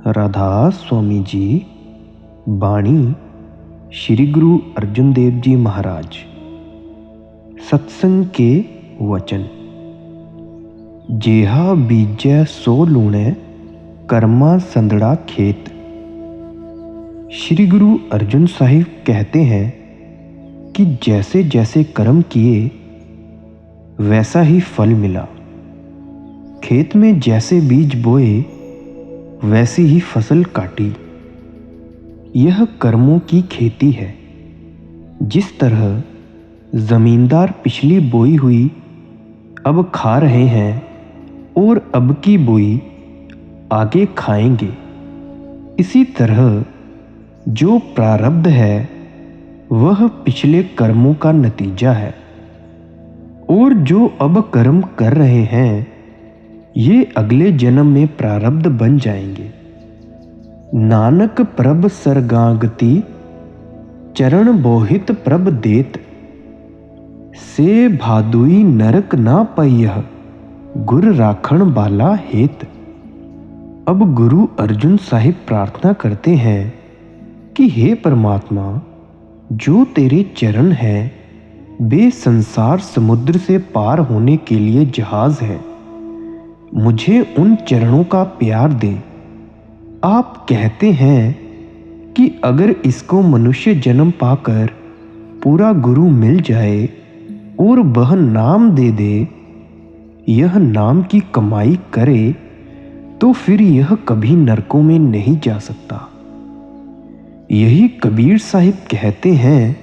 राधा स्वामी जी। बाणी श्री गुरु अर्जुन देव जी महाराज। सत्संग के वचन। जेहा बीजै सो लूणै, कर्मा संदड़ा खेत। श्री गुरु अर्जुन साहिब कहते हैं कि जैसे जैसे कर्म किए वैसा ही फल मिला। खेत में जैसे बीज बोए वैसी ही फसल काटी। यह कर्मों की खेती है। जिस तरह जमींदार पिछली बोई हुई अब खा रहे हैं और अब की बोई आगे खाएंगे, इसी तरह जो प्रारब्ध है वह पिछले कर्मों का नतीजा है, और जो अब कर्म कर रहे हैं ये अगले जन्म में प्रारब्ध बन जाएंगे। नानक प्रभ सरगागति, चरण बोहित प्रभ देत। से भादुई नरक ना पयह, गुर राखण बाला हेत। अब गुरु अर्जुन साहिब प्रार्थना करते हैं कि हे परमात्मा, जो तेरे चरण हैं वे संसार समुद्र से पार होने के लिए जहाज है। मुझे उन चरणों का प्यार दे। आप कहते हैं कि अगर इसको मनुष्य जन्म पाकर पूरा गुरु मिल जाए और वह नाम दे दे, यह नाम की कमाई करे, तो फिर यह कभी नरकों में नहीं जा सकता। यही कबीर साहिब कहते हैं,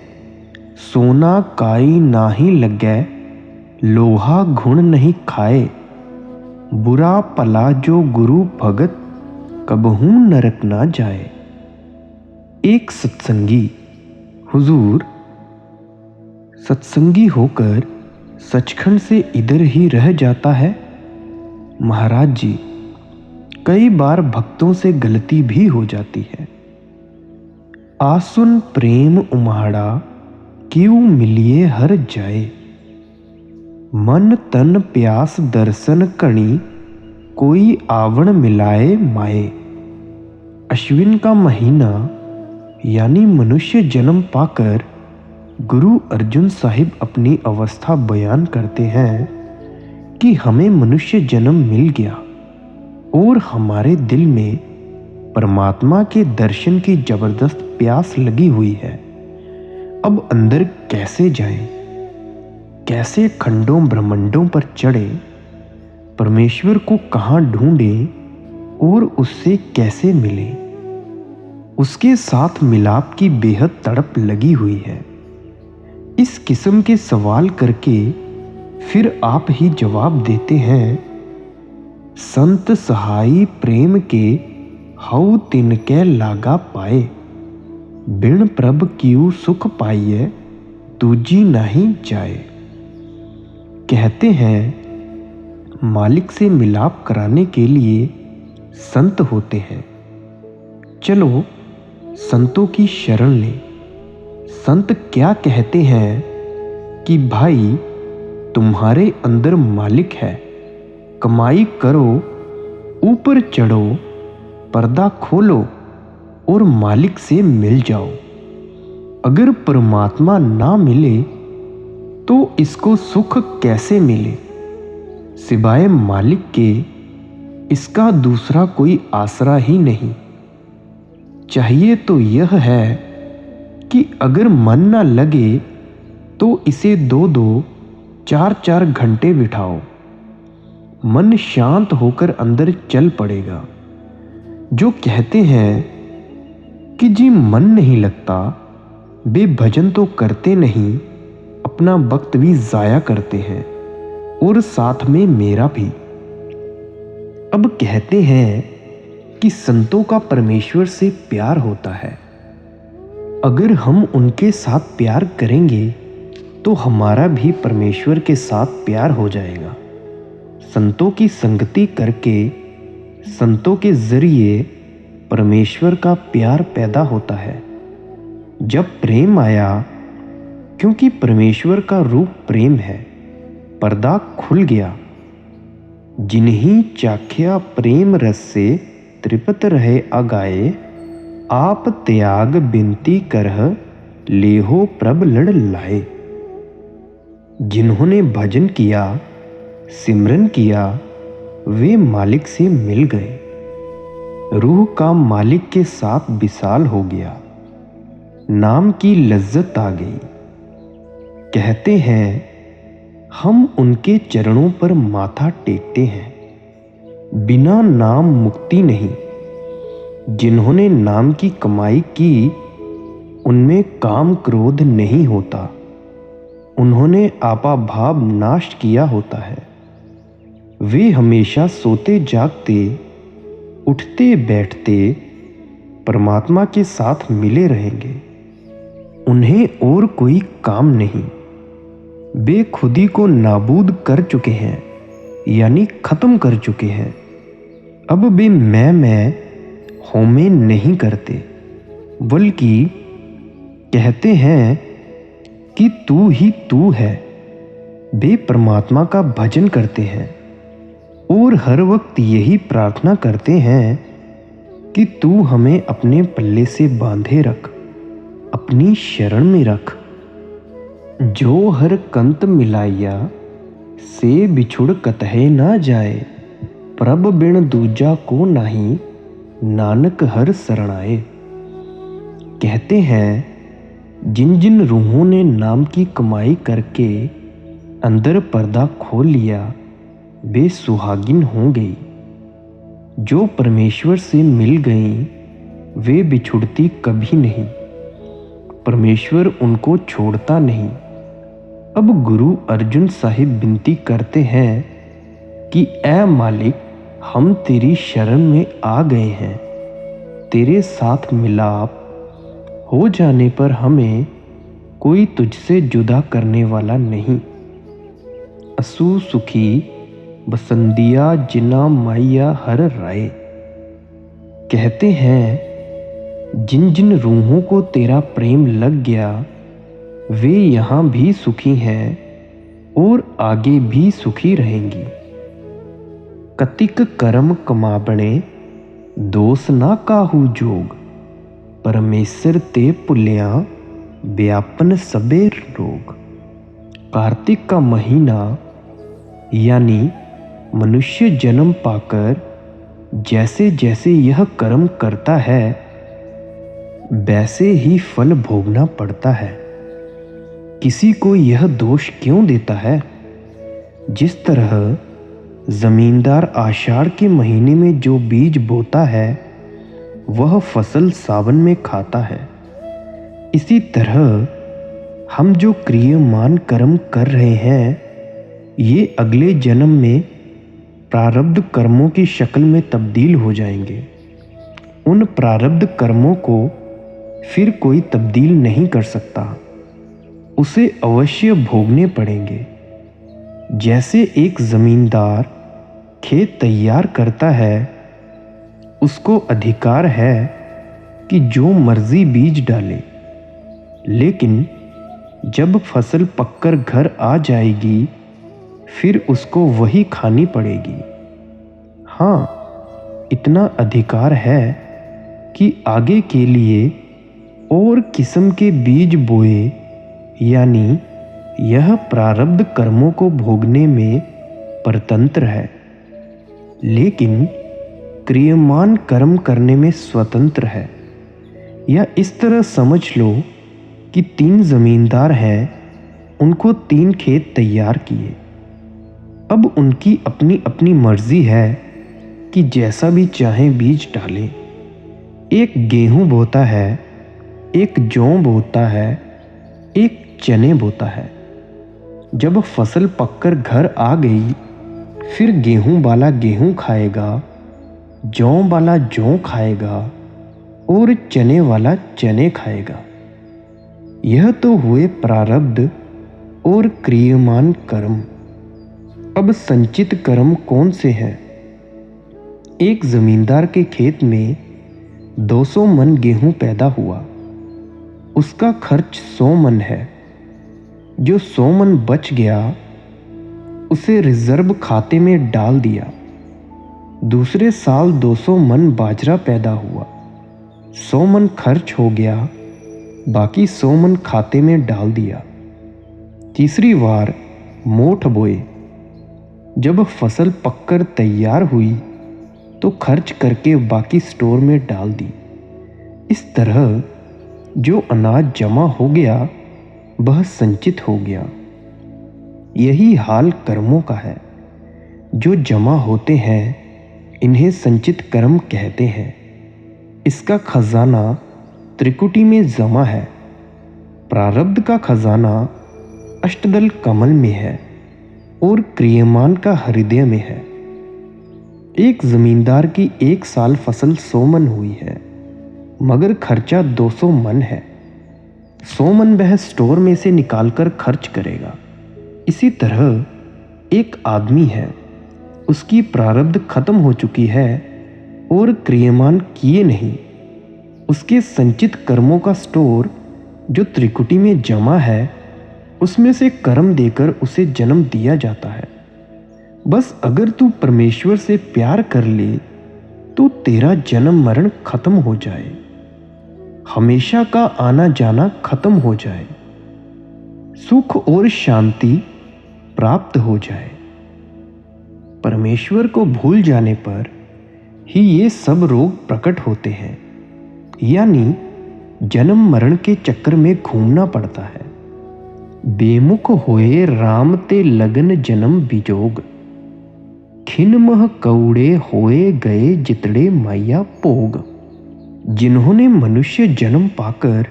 सोना काई नाही लगै, लोहा घुण नहीं खाए। बुरा पला जो गुरु भगत, कबहू नरक ना जाए। एक सत्संगी हुजूर सत्संगी होकर सचखंड से इधर ही रह जाता है। महाराज जी, कई बार भक्तों से गलती भी हो जाती है। आसुन प्रेम उम्हाड़ा, क्यों मिलिए हर जाए। मन तन प्यास दर्शन कणी, कोई आवण मिलाए माए। अश्विन का महीना यानी मनुष्य जन्म पाकर गुरु अर्जुन साहिब अपनी अवस्था बयान करते हैं कि हमें मनुष्य जन्म मिल गया और हमारे दिल में परमात्मा के दर्शन की जबरदस्त प्यास लगी हुई है। अब अंदर कैसे जाएं? कैसे खंडों ब्रह्मांडों पर चढ़े? परमेश्वर को कहाँ ढूंढें और उससे कैसे मिले? उसके साथ मिलाप की बेहद तड़प लगी हुई है। इस किस्म के सवाल करके फिर आप ही जवाब देते हैं, संत सहाई प्रेम के, हऊ तिनके लागा पाए। बिन प्रभ क्यों सुख पाइए, दूजी नहीं जाए। कहते हैं मालिक से मिलाप कराने के लिए संत होते हैं। चलो संतों की शरण लें। संत क्या कहते हैं कि भाई, तुम्हारे अंदर मालिक है, कमाई करो, ऊपर चढ़ो, पर्दा खोलो और मालिक से मिल जाओ। अगर परमात्मा ना मिले तो इसको सुख कैसे मिले? सिवाय मालिक के इसका दूसरा कोई आसरा ही नहीं। चाहिए तो यह है कि अगर मन ना लगे तो इसे 2-2, 4-4 घंटे बिठाओ। मन शांत होकर अंदर चल पड़ेगा। जो कहते हैं कि जी मन नहीं लगता, वे भजन तो करते नहीं, अपना वक्त भी जाया करते हैं और साथ में मेरा भी। अब कहते हैं कि संतों का परमेश्वर से प्यार होता है। अगर हम उनके साथ प्यार करेंगे तो हमारा भी परमेश्वर के साथ प्यार हो जाएगा। संतों की संगति करके संतों के जरिए परमेश्वर का प्यार पैदा होता है। जब प्रेम आया, क्योंकि परमेश्वर का रूप प्रेम है, पर्दा खुल गया। जिन्हीं चाख्या प्रेम रस से, तृपत रहे अगाए, आप त्याग बिनती करह लेहो प्रभ लड़ लाए। जिन्होंने भजन किया, सिमरन किया, वे मालिक से मिल गए। रूह का मालिक के साथ विशाल हो गया, नाम की लज्जत आ गई। कहते हैं हम उनके चरणों पर माथा टेकते हैं। बिना नाम मुक्ति नहीं। जिन्होंने नाम की कमाई की, उनमें काम क्रोध नहीं होता। उन्होंने आपा भाव नाश किया होता है। वे हमेशा सोते जागते, उठते बैठते परमात्मा के साथ मिले रहेंगे। उन्हें और कोई काम नहीं। वे खुदी को नाबूद कर चुके हैं, यानी खत्म कर चुके हैं। अब वे मैं होमे नहीं करते, बल्कि कहते हैं कि तू ही तू है। वे परमात्मा का भजन करते हैं और हर वक्त यही प्रार्थना करते हैं कि तू हमें अपने पल्ले से बांधे रख, अपनी शरण में रख। जो हर कंत मिलाइया से बिछुड़ कतहे ना जाए, प्रभ बिन दूजा को नाही, नानक हर शरणाए। कहते हैं जिन जिन रूहों ने नाम की कमाई करके अंदर पर्दा खोल लिया, वे सुहागिन हो गई। जो परमेश्वर से मिल गईं, वे बिछुड़ती कभी नहीं। परमेश्वर उनको छोड़ता नहीं। अब गुरु अर्जुन साहिब विनती करते हैं कि ऐ मालिक, हम तेरी शरण में आ गए हैं। तेरे साथ मिलाप हो जाने पर हमें कोई तुझसे जुदा करने वाला नहीं। असु सुखी बसंदिया जिना माइया हर राय। कहते हैं जिन जिन रूहों को तेरा प्रेम लग गया, वे यहाँ भी सुखी हैं और आगे भी सुखी रहेंगी। कतिक कर्म कमाबणे, दोष ना काहू जोग, परमेश्वर ते पुल्या, व्यापन सबे रोग। कार्तिक का महीना यानी मनुष्य जन्म पाकर जैसे जैसे यह कर्म करता है, वैसे ही फल भोगना पड़ता है। किसी को यह दोष क्यों देता है? जिस तरह जमींदार आषाढ़ के महीने में जो बीज बोता है, वह फसल सावन में खाता है। इसी तरह हम जो क्रियमान कर्म कर रहे हैं, ये अगले जन्म में प्रारब्ध कर्मों की शक्ल में तब्दील हो जाएंगे। उन प्रारब्ध कर्मों को फिर कोई तब्दील नहीं कर सकता, उसे अवश्य भोगने पड़ेंगे। जैसे एक जमींदार खेत तैयार करता है, उसको अधिकार है कि जो मर्जी बीज डाले, लेकिन जब फसल पककर घर आ जाएगी, फिर उसको वही खानी पड़ेगी। हाँ, इतना अधिकार है कि आगे के लिए और किस्म के बीज बोए, यानी यह प्रारब्ध कर्मों को भोगने में परतंत्र है, लेकिन क्रियमान कर्म करने में स्वतंत्र है। या इस तरह समझ लो कि 3 जमींदार हैं, उनको 3 खेत तैयार किए। अब उनकी अपनी अपनी मर्जी है कि जैसा भी चाहें बीज डालें। एक गेहूं बोता है, एक जौ बोता है, एक चने बोता है। जब फसल पककर घर आ गई, फिर गेहूं वाला गेहूं खाएगा, जौ वाला जौ खाएगा और चने वाला चने खाएगा। यह तो हुए प्रारब्ध और क्रियमान कर्म। अब संचित कर्म कौन से हैं? एक जमींदार के खेत में 200 मन गेहूं पैदा हुआ। उसका खर्च 100 मन है। जो 100 मन बच गया, उसे रिजर्व खाते में डाल दिया। दूसरे साल 200 मन बाजरा पैदा हुआ। 100 मन खर्च हो गया, बाकी 100 मन खाते में डाल दिया। तीसरी बार मोठ बोए। जब फसल पककर तैयार हुई तो खर्च करके बाकी स्टोर में डाल दी। इस तरह जो अनाज जमा हो गया वह संचित हो गया। यही हाल कर्मों का है। जो जमा होते हैं इन्हें संचित कर्म कहते हैं। इसका खजाना त्रिकुटी में जमा है। प्रारब्ध का खजाना अष्टदल कमल में है और क्रियमान का हृदय में है। एक जमींदार की 1 साल फसल 100 मन हुई है, मगर खर्चा 200 मन है। 100 मन वह स्टोर में से निकालकर खर्च करेगा। इसी तरह एक आदमी है, उसकी प्रारब्ध खत्म हो चुकी है और क्रियमान किए नहीं। उसके संचित कर्मों का स्टोर जो त्रिकुटी में जमा है, उसमें से कर्म देकर उसे जन्म दिया जाता है। बस अगर तू परमेश्वर से प्यार कर ले तो तेरा जन्म मरण खत्म हो जाए, हमेशा का आना जाना खत्म हो जाए, सुख और शांति प्राप्त हो जाए। परमेश्वर को भूल जाने पर ही ये सब रोग प्रकट होते हैं, यानी जन्म मरण के चक्कर में घूमना पड़ता है। बेमुख होए राम ते लगन जन्म बिजोग, खिन मह कौड़े होए गए जितड़े माया भोग। जिन्होंने मनुष्य जन्म पाकर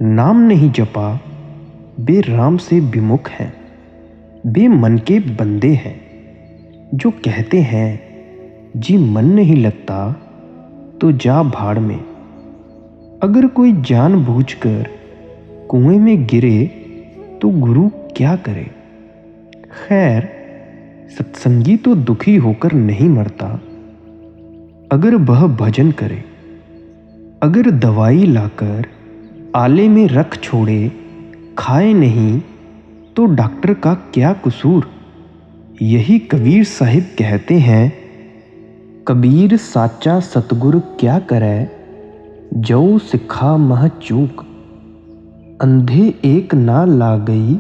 नाम नहीं जपा वे राम से विमुख हैं, वे मन के बंदे हैं। जो कहते हैं जी मन नहीं लगता तो जा भाड़ में। अगर कोई जानबूझकर कुएं में गिरे तो गुरु क्या करे। खैर, सत्संगी तो दुखी होकर नहीं मरता अगर वह भजन करे। अगर दवाई लाकर आले में रख छोड़े, खाए नहीं तो डॉक्टर का क्या कसूर। यही कबीर साहिब कहते हैं, कबीर साचा सतगुर क्या करे, जऊ सिखा मह चूक। अंधे एक ना ला गई,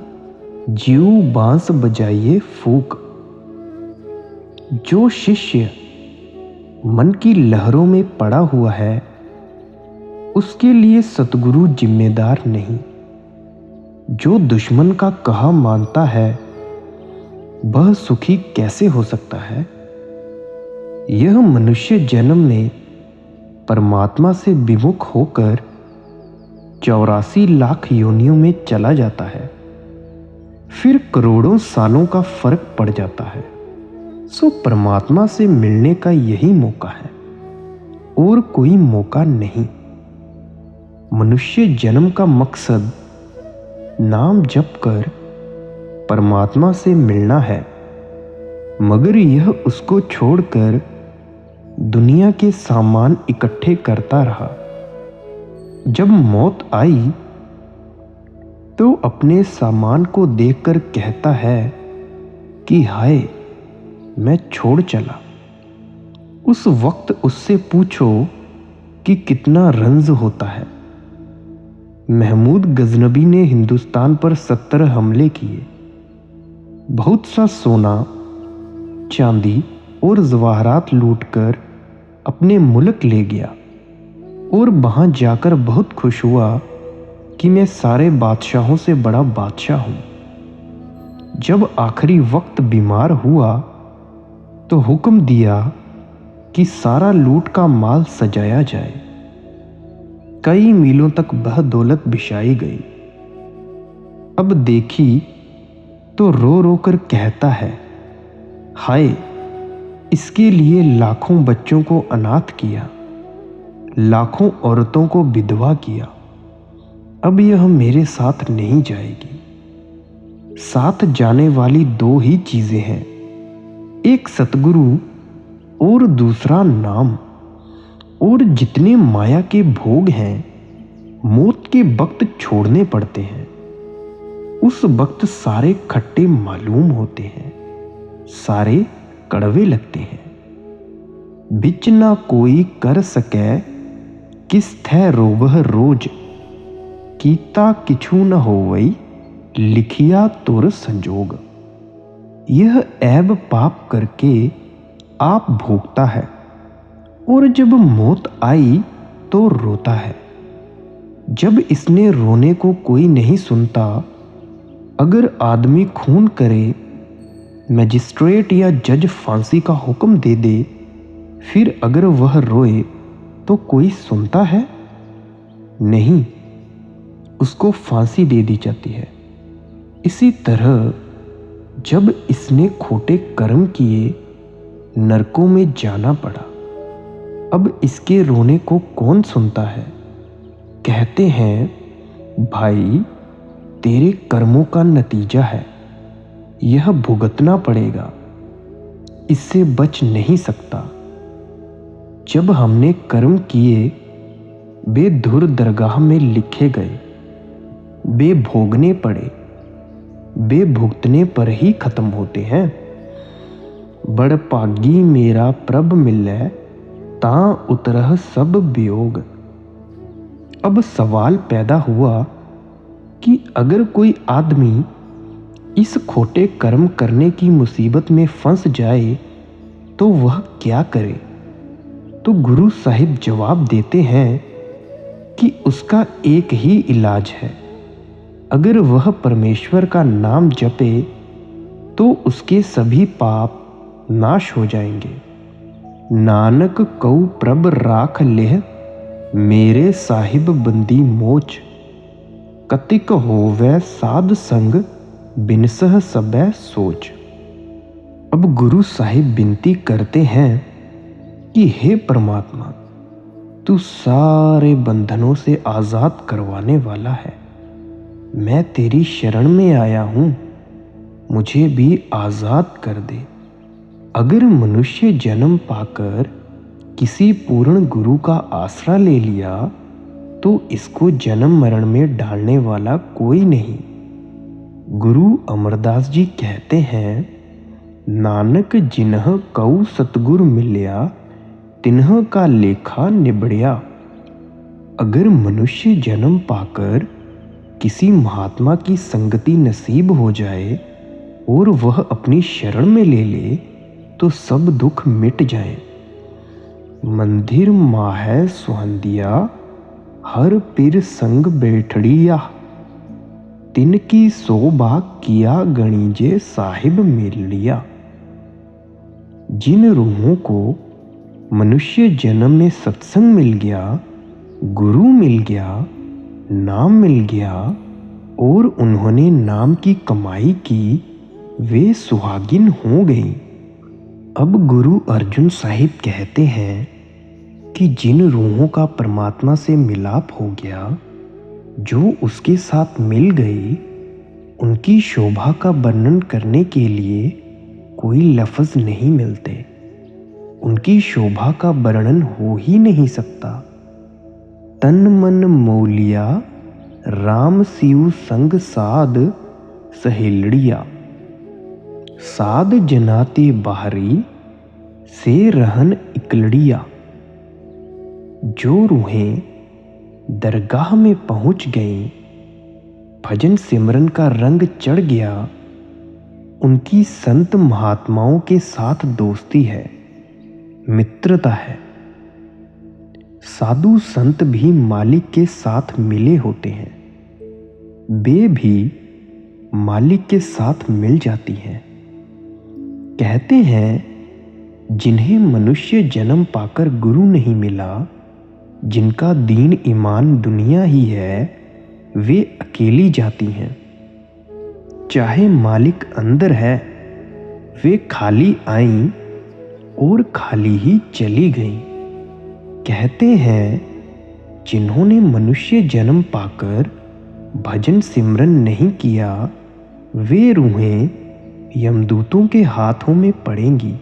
जीव बांस बजाइए फूक। जो शिष्य मन की लहरों में पड़ा हुआ है उसके लिए सतगुरु जिम्मेदार नहीं। जो दुश्मन का कहा मानता है वह सुखी कैसे हो सकता है। यह मनुष्य जन्म में परमात्मा से विमुख होकर 84 लाख योनियों में चला जाता है, फिर करोड़ों सालों का फर्क पड़ जाता है। सो परमात्मा से मिलने का यही मौका है और कोई मौका नहीं। मनुष्य जन्म का मकसद नाम जप कर परमात्मा से मिलना है, मगर यह उसको छोड़कर दुनिया के सामान इकट्ठे करता रहा। जब मौत आई तो अपने सामान को देखकर कहता है कि हाय मैं छोड़ चला। उस वक्त उससे पूछो कि कितना रंज होता है। महमूद गजनबी ने हिंदुस्तान पर 70 हमले किए, बहुत सा सोना चांदी और जवाहरात लूटकर अपने मुल्क ले गया और वहां जाकर बहुत खुश हुआ कि मैं सारे बादशाहों से बड़ा बादशाह हूं। जब आखिरी वक्त बीमार हुआ तो हुक्म दिया कि सारा लूट का माल सजाया जाए। कई मीलों तक वह दौलत बिछाई गई। अब देखी तो रो रो कर कहता है, हाय इसके लिए लाखों बच्चों को अनाथ किया, लाखों औरतों को विधवा किया। अब यह मेरे साथ नहीं जाएगी। साथ जाने वाली 2 ही चीजें हैं, एक सतगुरु और दूसरा नाम। और जितने माया के भोग हैं मौत के वक्त छोड़ने पड़ते हैं। उस वक्त सारे खट्टे मालूम होते हैं, सारे कड़वे लगते हैं। बिच ना कोई कर सकै, किस थै रोबह रोज। कीता किछु न होवई, लिखिया तुर संजोग। यह ऐब पाप करके आप भोगता है, और जब मौत आई तो रोता है। जब इसने रोने को कोई नहीं सुनता, अगर आदमी खून करे, मजिस्ट्रेट या जज फांसी का हुक्म दे दे, फिर अगर वह रोए तो कोई सुनता है? नहीं, उसको फांसी दे दी जाती है। इसी तरह जब इसने खोटे कर्म किए, नरकों में जाना पड़ा। अब इसके रोने को कौन सुनता है? कहते हैं, भाई तेरे कर्मों का नतीजा है, यह भुगतना पड़ेगा, इससे बच नहीं सकता। जब हमने कर्म किए, वे धुर दरगाह में लिखे गए, वे भोगने पड़े, वे भुगतने पर ही खत्म होते हैं। बड़ भागी मेरा प्रभ मिलै, तां उतरह सब वियोग। अब सवाल पैदा हुआ कि अगर कोई आदमी इस खोटे कर्म करने की मुसीबत में फंस जाए तो वह क्या करे? तो गुरु साहिब जवाब देते हैं कि उसका एक ही इलाज है। अगर वह परमेश्वर का नाम जपे तो उसके सभी पाप नाश हो जाएंगे। नानक कऊ प्रभ राख लेह, मेरे साहिब बंदी मोच। कतिक होवै साध संग, बिनसह सबै सोच। अब गुरु साहिब विनती करते हैं कि हे परमात्मा, तू सारे बंधनों से आज़ाद करवाने वाला है। मैं तेरी शरण में आया हूँ, मुझे भी आज़ाद कर दे। अगर मनुष्य जन्म पाकर किसी पूर्ण गुरु का आसरा ले लिया तो इसको जन्म मरण में डालने वाला कोई नहीं। गुरु अमरदास जी कहते हैं, नानक जिन्ह कऊ सतगुर मिलया, तिन्ह का लेखा निबड़िया। अगर मनुष्य जन्म पाकर किसी महात्मा की संगति नसीब हो जाए और वह अपनी शरण में ले ले तो सब दुख मिट जाए। मंदिर माहै सुहंदिया, हर पीर संग बैठड़िया। तिनकी शोभा किया गणिजे साहिब मिल लिया। जिन रूहों को मनुष्य जन्म में सत्संग मिल गया, गुरु मिल गया, नाम मिल गया और उन्होंने नाम की कमाई की, वे सुहागिन हो गई। अब गुरु अर्जुन साहिब कहते हैं कि जिन रूहों का परमात्मा से मिलाप हो गया, जो उसके साथ मिल गई, उनकी शोभा का वर्णन करने के लिए कोई लफ्ज़ नहीं मिलते। उनकी शोभा का वर्णन हो ही नहीं सकता। तन मन मौलिया, राम सिउ संग साध सहेलड़िया। साध जनाते बाहरी, से रहन इकलड़िया। जो रूहें दरगाह में पहुंच गईं, भजन सिमरन का रंग चढ़ गया, उनकी संत महात्माओं के साथ दोस्ती है, मित्रता है। साधु संत भी मालिक के साथ मिले होते हैं, वे भी मालिक के साथ मिल जाती हैं। कहते हैं, जिन्हें मनुष्य जन्म पाकर गुरु नहीं मिला, जिनका दीन ईमान दुनिया ही है, वे अकेली जाती हैं। चाहे मालिक अंदर है, वे खाली आईं और खाली ही चली गईं। कहते हैं, जिन्होंने मनुष्य जन्म पाकर भजन सिमरन नहीं किया, वे रूहें यमदूतों के हाथों में पड़ेंगी,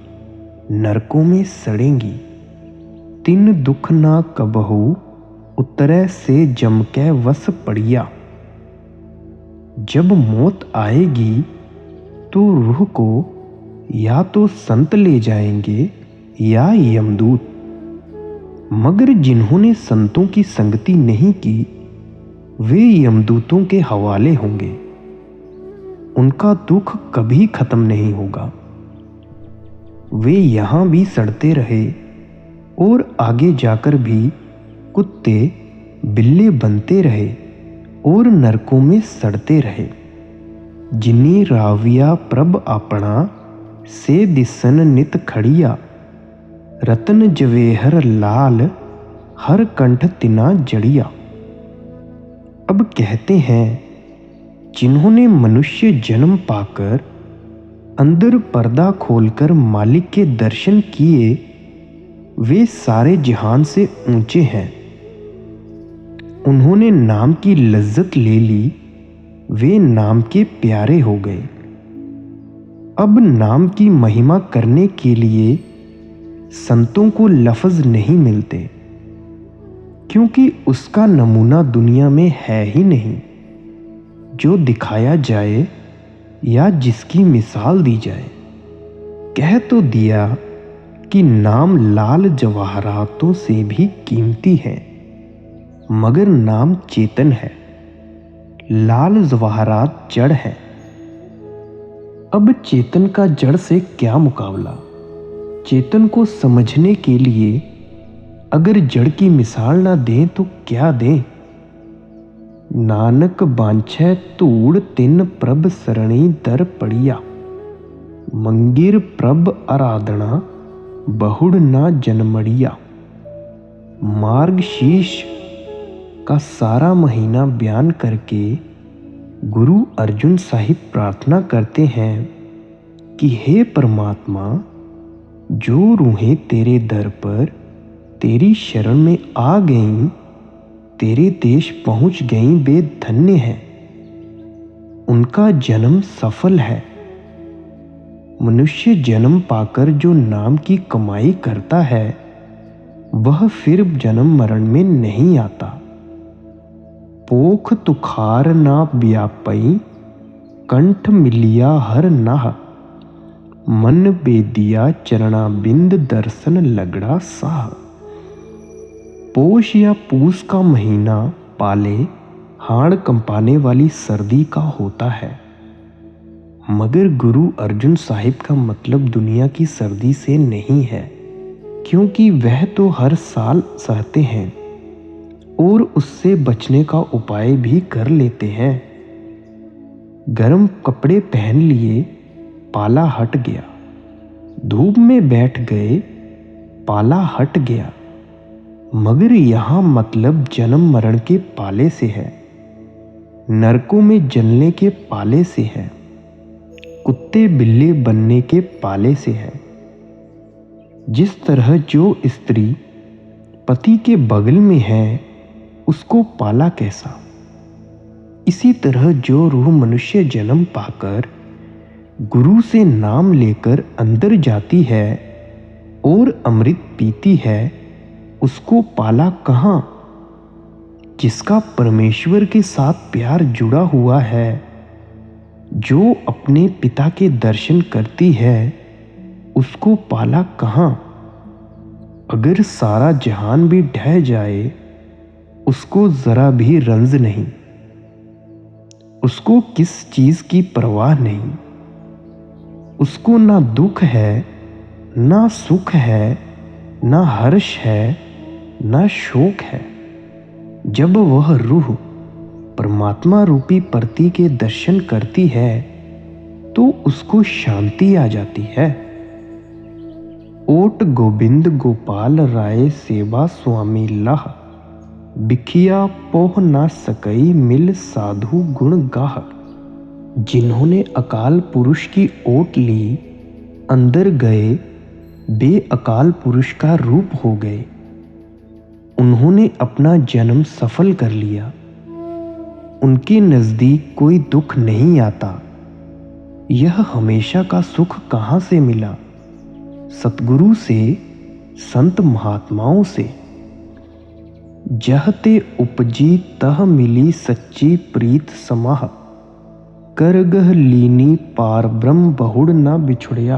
नरकों में सड़ेंगी। तिन दुख ना कबहू, उतरै से जम के वस पड़िया। जब मौत आएगी तो रूह को या तो संत ले जाएंगे या यमदूत। मगर जिन्होंने संतों की संगति नहीं की वे यमदूतों के हवाले होंगे। उनका दुख कभी खत्म नहीं होगा। वे यहाँ भी सड़ते रहे और आगे जाकर भी कुत्ते बिल्ली बनते रहे और नरकों में सड़ते रहे। जिन्नी राविया प्रभ आपना से दिसन नित खड़िया, रतन जवेहर लाल हर कंठ तिना जड़िया। अब कहते हैं जिन्होंने मनुष्य जन्म पाकर अंदर पर्दा खोलकर मालिक के दर्शन किए वे सारे जहान से ऊंचे हैं। उन्होंने नाम की लज्जत ले ली, वे नाम के प्यारे हो गए। अब नाम की महिमा करने के लिए संतों को लफ्ज़ नहीं मिलते, क्योंकि उसका नमूना दुनिया में है ही नहीं जो दिखाया जाए या जिसकी मिसाल दी जाए। कह तो दिया कि नाम लाल जवाहरातों से भी कीमती है, मगर नाम चेतन है, लाल जवाहरात जड़ है। अब चेतन का जड़ से क्या मुकाबला। चेतन को समझने के लिए अगर जड़ की मिसाल ना दें तो क्या दें। नानक बांछै धूड़ तिन प्रभ सरणी दर पड़िया, मंगिर प्रभ आराधना बहुड़ ना जनमड़िया। मार्ग शीर्ष का सारा महीना बयान करके गुरु अर्जुन साहिब प्रार्थना करते हैं कि हे परमात्मा, जो रूहें तेरे दर पर तेरी शरण में आ गईं, तेरे देश पहुंच गईं, वे धन्य हैं, उनका जन्म सफल है। मनुष्य जन्म पाकर जो नाम की कमाई करता है वह फिर जन्म मरण में नहीं आता। पोख तुखार ना व्यापई, कंठ मिलिया हर नाह, मन बेदिया चरणा बिंद दर्शन लगड़ा साह। पोष या पूस का महीना पाले हाड़ कंपाने वाली सर्दी का होता है, मगर गुरु अर्जुन साहिब का मतलब दुनिया की सर्दी से नहीं है, क्योंकि वह तो हर साल सहते हैं और उससे बचने का उपाय भी कर लेते हैं। गर्म कपड़े पहन लिए, पाला हट गया, धूप में बैठ गए, पाला हट गया। मगर यहाँ मतलब जन्म मरण के पाले से है, नरकों में जलने के पाले से है, कुत्ते बिल्ली बनने के पाले से है। जिस तरह जो स्त्री पति के बगल में है उसको पाला कैसा, इसी तरह जो रूह मनुष्य जन्म पाकर गुरु से नाम लेकर अंदर जाती है और अमृत पीती है उसको पाला कहाँ। जिसका परमेश्वर के साथ प्यार जुड़ा हुआ है, जो अपने पिता के दर्शन करती है, उसको पाला कहाँ। अगर सारा जहान भी ढह जाए उसको जरा भी रंज नहीं, उसको किस चीज की परवाह नहीं। उसको ना दुख है, ना सुख है, ना हर्ष है, ना शोक है। जब वह रूह परमात्मा रूपी परती के दर्शन करती है तो उसको शांति आ जाती है। ओट गोविंद गोपाल राय सेवा स्वामी लाह, बिखिया पोह ना सकई मिल साधु गुण गाह। जिन्होंने अकाल पुरुष की ओट ली, अंदर गए, बे अकाल पुरुष का रूप हो गए। उन्होंने अपना जन्म सफल कर लिया। उनके नज़दीक कोई दुख नहीं आता। यह हमेशा का सुख कहाँ से मिला? सतगुरु से, संत महात्माओं से। जह ते उपजी तह मिली सच्ची प्रीत समाह, कर गह लीनी पार ब्रह्म बहुड़ ना बिछुड़िया।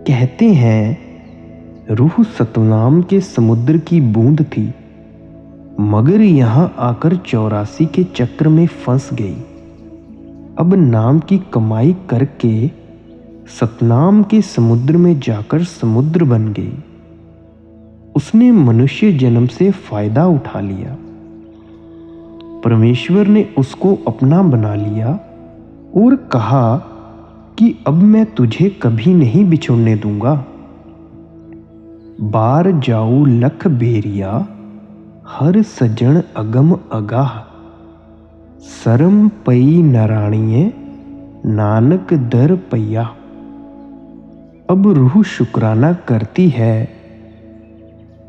कहते हैं रूह सतनाम के समुद्र की बूंद थी, मगर यहाँ आकर 84 के चक्र में फंस गई। अब नाम की कमाई करके सतनाम के समुद्र में जाकर समुद्र बन गई। उसने मनुष्य जन्म से फायदा उठा लिया। परमेश्वर ने उसको अपना बना लिया और कहा कि अब मैं तुझे कभी नहीं बिछोड़ने दूंगा। बार जाऊ लख बेरिया, हर सजन अगम अगाह। सरम पई नराणिए, नानक दर पैया। अब रूह शुक्राना करती है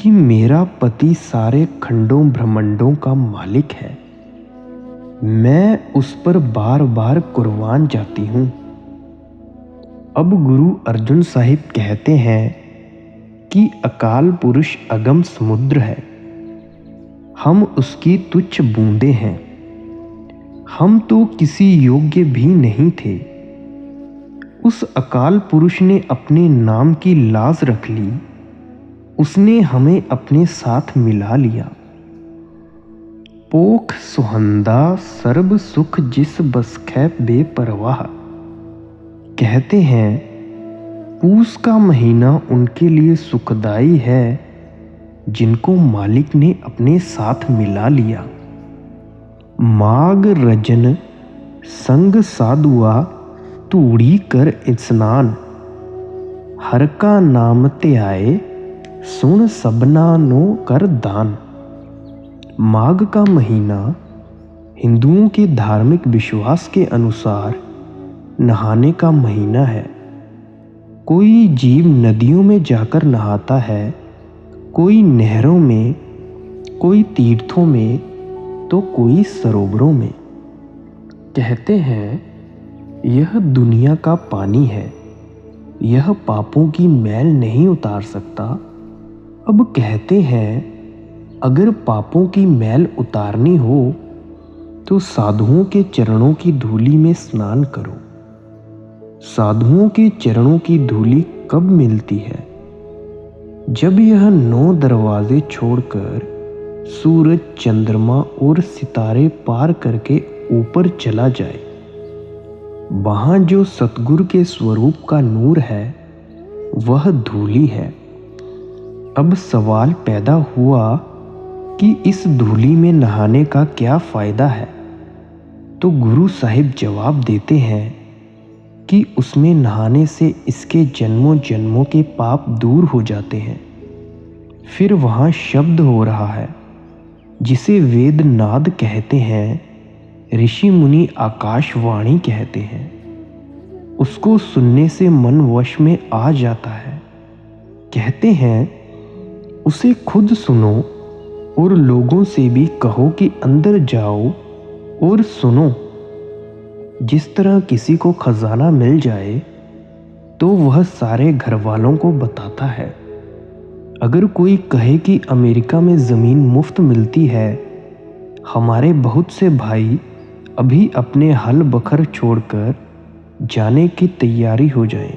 कि मेरा पति सारे खंडों ब्रह्मांडों का मालिक है। मैं उस पर बार बार कुर्बान जाती हूँ। अब गुरु अर्जुन साहिब कहते हैं कि अकाल पुरुष अगम समुद्र है, हम उसकी तुच्छ बूंदें हैं। हम तो किसी योग्य भी नहीं थे। उस अकाल पुरुष ने अपने नाम की लाज रख ली। उसने हमें अपने साथ मिला लिया। पोख सुहंदा सर्ब सुख जिस बसखै बेपरवाह। कहते हैं पूस का महीना उनके लिए सुखदाई है जिनको मालिक ने अपने साथ मिला लिया। माघ रजन संग साधुआ तूड़ी कर स्नान। हर का नाम त्याए सुन सबना नो कर दान। माघ का महीना हिंदुओं के धार्मिक विश्वास के अनुसार नहाने का महीना है। कोई जीव नदियों में जाकर नहाता है, कोई नहरों में, कोई तीर्थों में, तो कोई सरोवरों में। कहते हैं यह दुनिया का पानी है, यह पापों की मैल नहीं उतार सकता। अब कहते हैं अगर पापों की मैल उतारनी हो तो साधुओं के चरणों की धूली में स्नान करो। साधुओं के चरणों की धूली कब मिलती है? जब यह 9 दरवाजे छोड़कर सूरज, चंद्रमा और सितारे पार करके ऊपर चला जाए। वहां जो सतगुरु के स्वरूप का नूर है वह धूली है। अब सवाल पैदा हुआ कि इस धूली में नहाने का क्या फायदा है? तो गुरु साहिब जवाब देते हैं कि उसमें नहाने से इसके जन्मों जन्मों के पाप दूर हो जाते हैं। फिर वहाँ शब्द हो रहा है जिसे वेद नाद कहते हैं, ऋषि मुनि आकाशवाणी कहते हैं। उसको सुनने से मन वश में आ जाता है। कहते हैं उसे खुद सुनो और लोगों से भी कहो कि अंदर जाओ और सुनो। जिस तरह किसी को खजाना मिल जाए तो वह सारे घर वालों को बताता है। अगर कोई कहे कि अमेरिका में ज़मीन मुफ्त मिलती है, हमारे बहुत से भाई अभी अपने हल बखर छोड़कर जाने की तैयारी हो जाएं,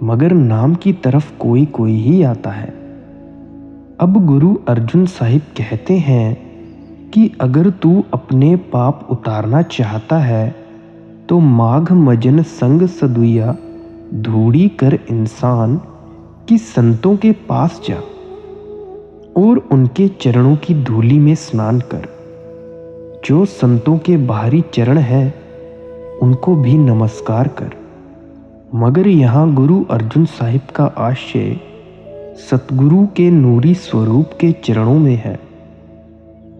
मगर नाम की तरफ कोई कोई ही आता है। अब गुरु अर्जुन साहिब कहते हैं कि अगर तू अपने पाप उतारना चाहता है तो माघ मजन संग सदुया धूड़ी कर इंसान कि संतों के पास जा और उनके चरणों की धूली में स्नान कर। जो संतों के बाहरी चरण हैं उनको भी नमस्कार कर। मगर यहाँ गुरु अर्जुन साहिब का आशय सतगुरु के नूरी स्वरूप के चरणों में है।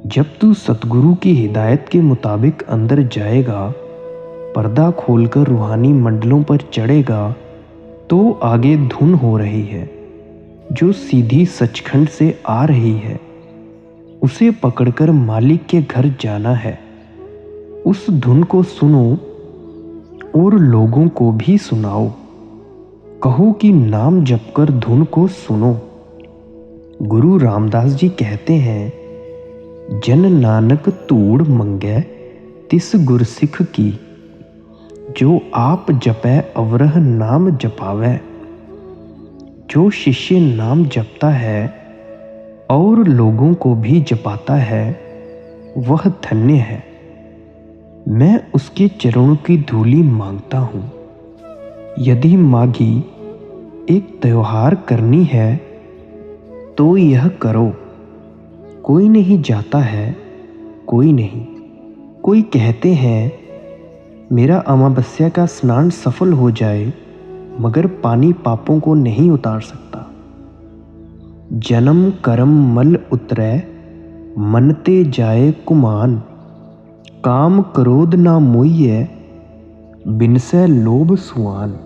जब तू सतगुरु की हिदायत के मुताबिक अंदर जाएगा, पर्दा खोलकर रूहानी मंडलों पर चढ़ेगा, तो आगे धुन हो रही है जो सीधी सचखंड से आ रही है। उसे पकड़कर मालिक के घर जाना है। उस धुन को सुनो और लोगों को भी सुनाओ। कहो कि नाम जपकर धुन को सुनो। गुरु रामदास जी कहते हैं जन नानक तूड़ मंगै तिस गुरसिख की। जो आप जपै अवरह नाम जपावै। जो शिष्य नाम जपता है और लोगों को भी जपाता है वह धन्य है। मैं उसके चरणों की धूली मांगता हूँ। यदि माघी एक त्योहार करनी है तो यह करो। कोई नहीं जाता है, कोई नहीं। कोई कहते हैं मेरा अमावस्या का स्नान सफल हो जाए, मगर पानी पापों को नहीं उतार सकता। जन्म कर्म मल उतरै, मनते जाए कुमान। काम क्रोध ना मोहिए, बिनसे लोभ सुआन।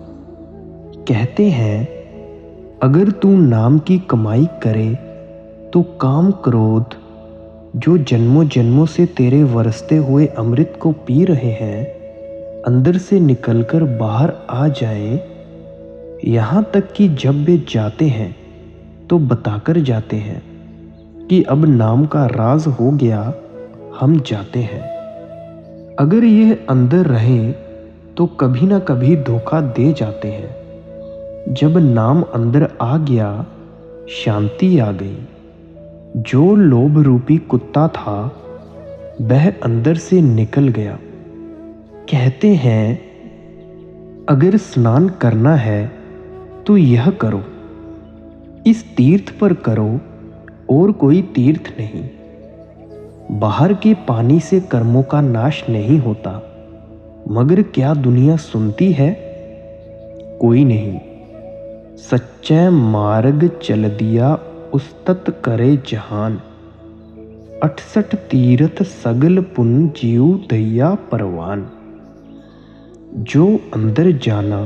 कहते हैं अगर तू नाम की कमाई करे तो काम क्रोध जो जन्मों जन्मों से तेरे बरसते हुए अमृत को पी रहे हैं अंदर से निकलकर बाहर आ जाए। यहाँ तक कि जब वे जाते हैं तो बताकर जाते हैं कि अब नाम का राज हो गया, हम जाते हैं। अगर यह अंदर रहे तो कभी ना कभी धोखा दे जाते हैं। जब नाम अंदर आ गया, शांति आ गई। जो लोभ रूपी कुत्ता था वह अंदर से निकल गया। कहते हैं अगर स्नान करना है तो यह करो, इस तीर्थ पर करो और कोई तीर्थ नहीं। बाहर के पानी से कर्मों का नाश नहीं होता, मगर क्या दुनिया सुनती है? कोई नहीं। सच्चे मार्ग चल दिया उस्तत करे जहान। 68 तीर्थ सगल पुन जीव दैया परवान। जो अंदर जाना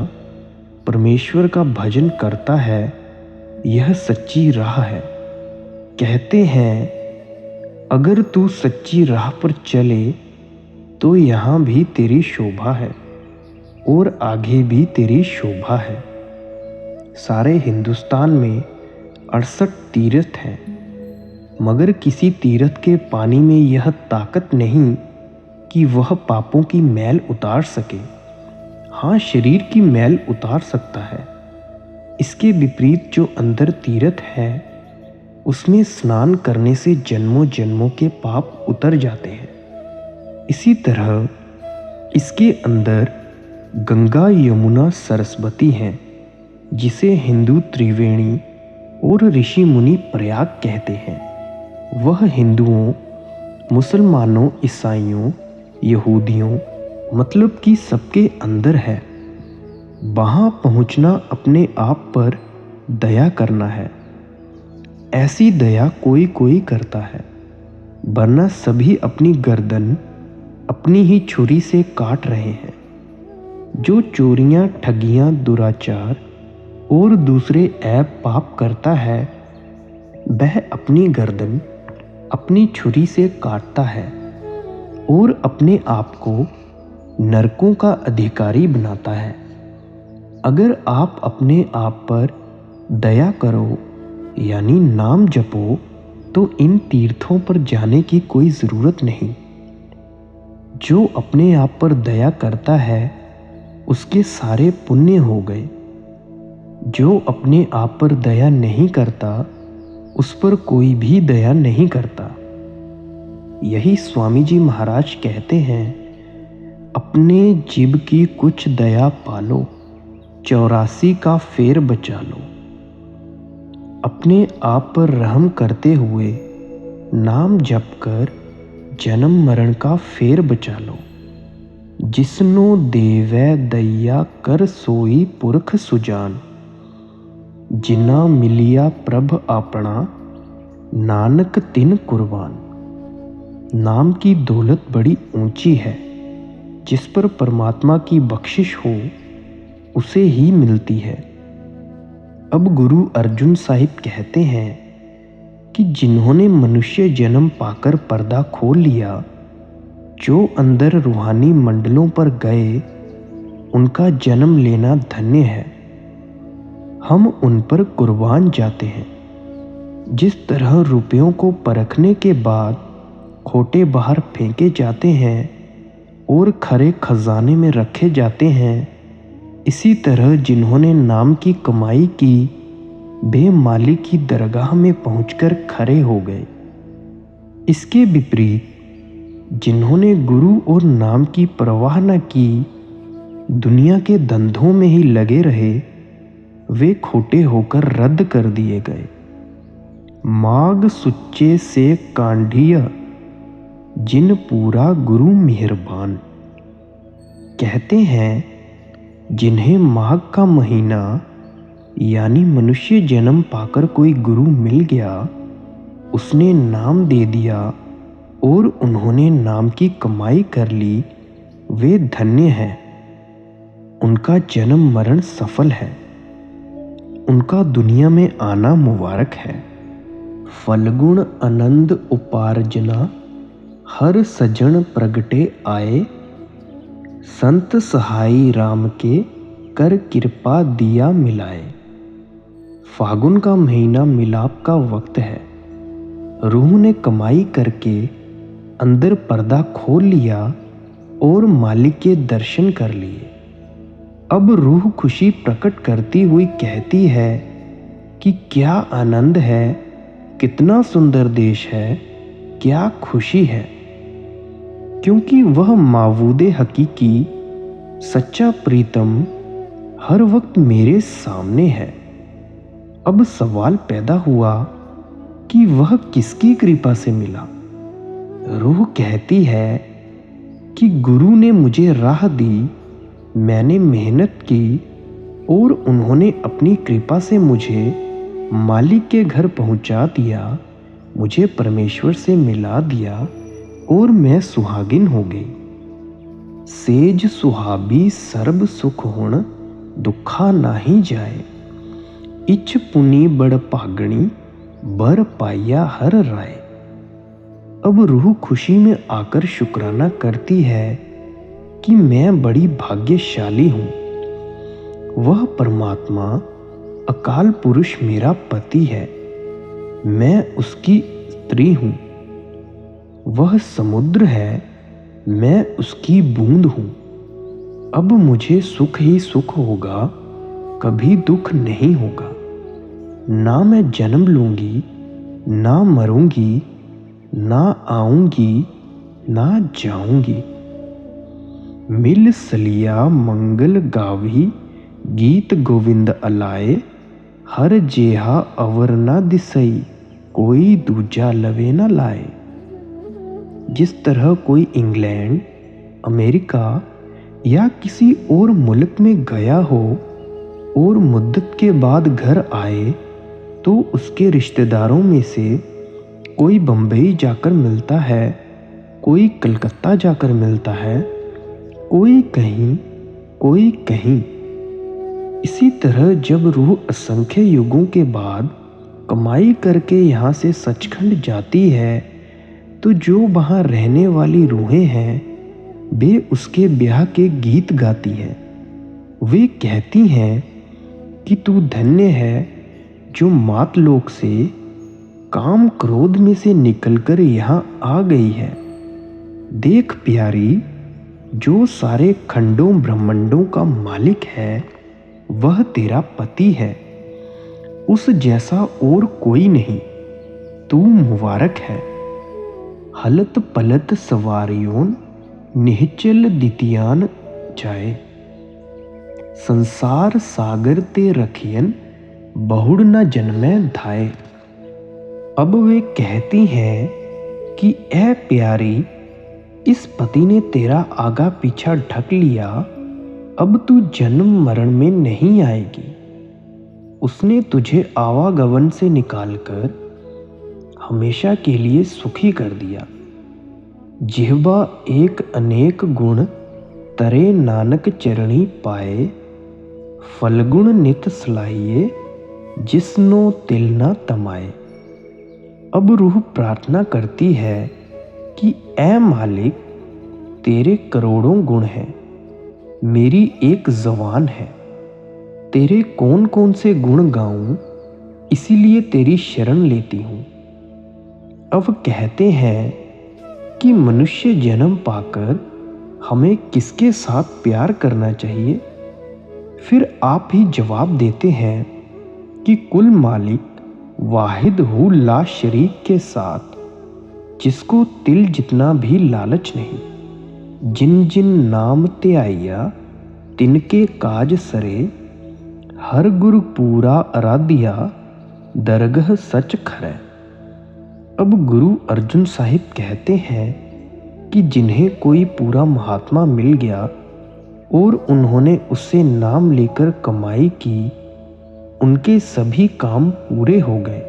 परमेश्वर का भजन करता है, यह सच्ची राह है। कहते हैं अगर तू सच्ची राह पर चले तो यहाँ भी तेरी शोभा है और आगे भी तेरी शोभा है। सारे हिंदुस्तान में 68 तीर्थ हैं, मगर किसी तीर्थ के पानी में यह ताकत नहीं कि वह पापों की मैल उतार सके। हाँ, शरीर की मैल उतार सकता है। इसके विपरीत जो अंदर तीर्थ है उसमें स्नान करने से जन्मों जन्मों के पाप उतर जाते हैं। इसी तरह इसके अंदर गंगा यमुना सरस्वती हैं, जिसे हिंदू त्रिवेणी और ऋषि मुनि प्रयाग कहते हैं। वह हिंदुओं, मुसलमानों, ईसाइयों, यहूदियों मतलब कि सबके अंदर है। वहाँ पहुँचना अपने आप पर दया करना है। ऐसी दया कोई कोई करता है, वरना सभी अपनी गर्दन अपनी ही छुरी से काट रहे हैं। जो चोरियां, ठगियां, दुराचार और दूसरे ऐब पाप करता है वह अपनी गर्दन अपनी छुरी से काटता है और अपने आप को नरकों का अधिकारी बनाता है। अगर आप अपने आप पर दया करो यानी नाम जपो तो इन तीर्थों पर जाने की कोई ज़रूरत नहीं। जो अपने आप पर दया करता है उसके सारे पुण्य हो गए। जो अपने आप पर दया नहीं करता उस पर कोई भी दया नहीं करता। यही स्वामी जी महाराज कहते हैं, अपने जीव की कुछ दया पालो, 84 का फेर बचा लो। अपने आप पर रहम करते हुए नाम जप कर जन्म मरण का फेर बचा लो। जिसनो देवै दैया कर सोई पुरख सुजान। जिना मिलिया प्रभ अपना नानक तिन कुर्बान। नाम की दौलत बड़ी ऊंची है, जिस पर परमात्मा की बख्शिश हो उसे ही मिलती है। अब गुरु अर्जुन साहिब कहते हैं कि जिन्होंने मनुष्य जन्म पाकर पर्दा खोल लिया, जो अंदर रूहानी मंडलों पर गए, उनका जन्म लेना धन्य है। हम उन पर कुर्बान जाते हैं। जिस तरह रुपयों को परखने के बाद खोटे बाहर फेंके जाते हैं और खरे खजाने में रखे जाते हैं, इसी तरह जिन्होंने नाम की कमाई की वे मालिक की दरगाह में पहुंचकर खड़े हो गए। इसके विपरीत जिन्होंने गुरु और नाम की परवाह न की, दुनिया के धंधों में ही लगे रहे, वे खोटे होकर रद्द कर दिए गए। माग सुच्चे से कांढिया, जिन पूरा गुरु मेहरबान। कहते हैं जिन्हें माघ का महीना यानी मनुष्य जन्म पाकर कोई गुरु मिल गया, उसने नाम दे दिया और उन्होंने नाम की कमाई कर ली, वे धन्य हैं। उनका जन्म मरण सफल है, उनका दुनिया में आना मुबारक है। फलगुण आनंद उपार्जना, हर सजन प्रगटे आए। संत सहाई राम के कर कृपा दिया मिलाए। फागुन का महीना मिलाप का वक्त है। रूह ने कमाई करके अंदर पर्दा खोल लिया और मालिक के दर्शन कर लिए। अब रूह खुशी प्रकट करती हुई कहती है कि क्या आनंद है, कितना सुंदर देश है, क्या खुशी है, क्योंकि वह माबूदे हकीकी सच्चा प्रीतम हर वक्त मेरे सामने है। अब सवाल पैदा हुआ कि वह किसकी कृपा से मिला। रूह कहती है कि गुरु ने मुझे राह दी, मैंने मेहनत की और उन्होंने अपनी कृपा से मुझे मालिक के घर पहुंचा दिया, मुझे परमेश्वर से मिला दिया और मैं सुहागिन हो गई। सेज सुहाबी सर्ब सुख हुण, दुखा नाही जाए। इछ पुनि बड़ भागणी, बर पाया हर राय। अब रूह खुशी में आकर शुक्राना करती है कि मैं बड़ी भाग्यशाली हूँ। वह परमात्मा अकाल पुरुष मेरा पति है, मैं उसकी स्त्री हूँ। वह समुद्र है, मैं उसकी बूंद हूँ। अब मुझे सुख ही सुख होगा, कभी दुख नहीं होगा। ना मैं जन्म लूंगी, ना मरूंगी, ना आऊंगी, ना जाऊंगी। मिल सलिया मंगल गावी, गीत गोविंद अलाए। हर जेहा अवर ना दिसई, कोई दूजा लवे ना लाए। जिस तरह कोई इंग्लैंड, अमेरिका या किसी और मुल्क में गया हो और मुद्दत के बाद घर आए तो उसके रिश्तेदारों में से कोई बम्बई जाकर मिलता है, कोई कलकत्ता जाकर मिलता है, कोई कहीं, कोई कहीं। इसी तरह जब रूह असंख्य युगों के बाद कमाई करके यहाँ से सचखंड जाती है, तो जो वहाँ रहने वाली रूहें हैं, वे उसके ब्याह के गीत गाती हैं। वे कहती हैं कि तू धन्य है जो मातलोक से, काम क्रोध में से निकलकर यहाँ आ गई है। देख प्यारी, जो सारे खंडों ब्रह्मांडों का मालिक है, वह तेरा पति है। उस जैसा और कोई नहीं, तू मुबारक है। हलत पलत सवारियों, निहचल दितियान जाए। संसार सागर ते रखियन, बहुड़ न जन्मै धाए। अब वे कहती हैं कि ऐ प्यारी, इस पति ने तेरा आगा पीछा ढक लिया, अब तू जन्म मरण में नहीं आएगी। उसने तुझे आवागमन से निकालकर हमेशा के लिए सुखी कर दिया। जिह्वा एक अनेक गुण, तरे नानक चरणी पाए। फलगुण नित सलाहिए, जिसनो तिल न तमाए। अब रूह प्रार्थना करती है कि ऐ मालिक, तेरे करोड़ों गुण हैं, मेरी एक ज़बान है, तेरे कौन कौन से गुण गाऊं, इसीलिए तेरी शरण लेती हूँ। अब कहते हैं कि मनुष्य जन्म पाकर हमें किसके साथ प्यार करना चाहिए। फिर आप ही जवाब देते हैं कि कुल मालिक वाहिद हु ला शरीक के साथ, जिसको तिल जितना भी लालच नहीं। जिन जिन नाम ते आइया तिनके काज सरे, हर गुरु पूरा आराध्या दरगह सच खरै। अब गुरु अर्जुन साहिब कहते हैं कि जिन्हें कोई पूरा महात्मा मिल गया और उन्होंने उससे नाम लेकर कमाई की, उनके सभी काम पूरे हो गए।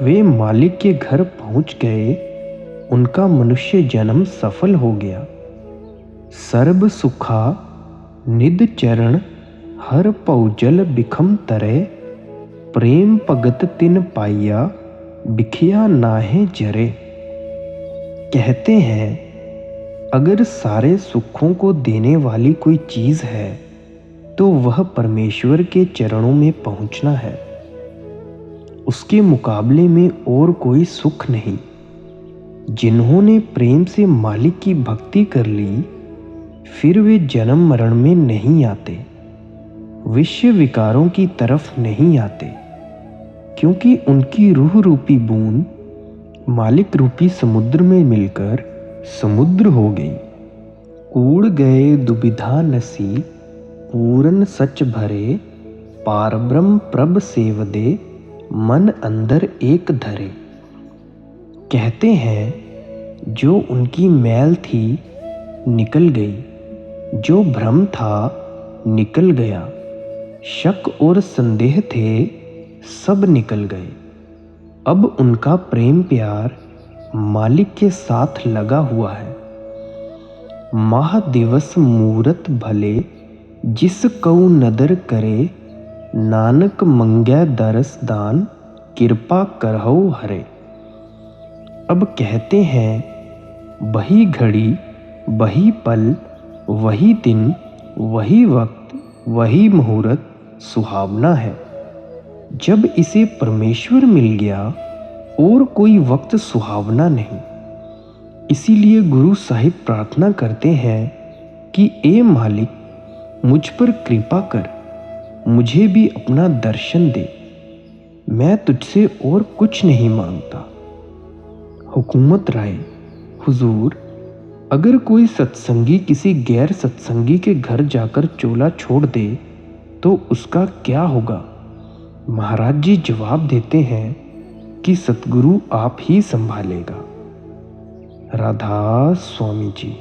वे मालिक के घर पहुंच गए, उनका मनुष्य जन्म सफल हो गया। सर्ब सुखा निद चरण, हर पौजल बिखम तरे, प्रेम भगत तिन पाइया, बिखिया नाहे जरे। कहते हैं अगर सारे सुखों को देने वाली कोई चीज़ है तो वह परमेश्वर के चरणों में पहुंचना है। उसके मुकाबले में और कोई सुख नहीं। जिन्होंने प्रेम से मालिक की भक्ति कर ली, फिर वे जन्म मरण में नहीं आते, विषय विकारों की तरफ नहीं आते, क्योंकि उनकी रूह रूपी बूंद मालिक रूपी समुद्र में मिलकर समुद्र हो गई। कूड़ गए दुविधा नसी, पूरन सच भरे, पारब्रह्म प्रभ सेवदे, मन अंदर एक धरे। कहते हैं जो उनकी मैल थी निकल गई, जो भ्रम था निकल गया, शक और संदेह थे सब निकल गए। अब उनका प्रेम प्यार मालिक के साथ लगा हुआ है। महादिवस मूरत भले, जिस कऊ नदर करे, नानक मंगै दरस दान, कृपा करहु हरे। अब कहते हैं वही घड़ी, वही पल, वही दिन, वही वक्त, वही मुहूर्त सुहावना है। जब इसे परमेश्वर मिल गया और कोई वक्त सुहावना नहीं। इसीलिए गुरु साहिब प्रार्थना करते हैं कि ए मालिक, मुझ पर कृपा कर, मुझे भी अपना दर्शन दे। मैं तुझसे और कुछ नहीं मांगता। हुकूमत राय, हुजूर, अगर कोई सत्संगी किसी गैर सत्संगी के घर जाकर चोला छोड़ दे तो उसका क्या होगा? महाराज जी जवाब देते हैं कि सतगुरु आप ही संभालेगा। राधा स्वामी जी।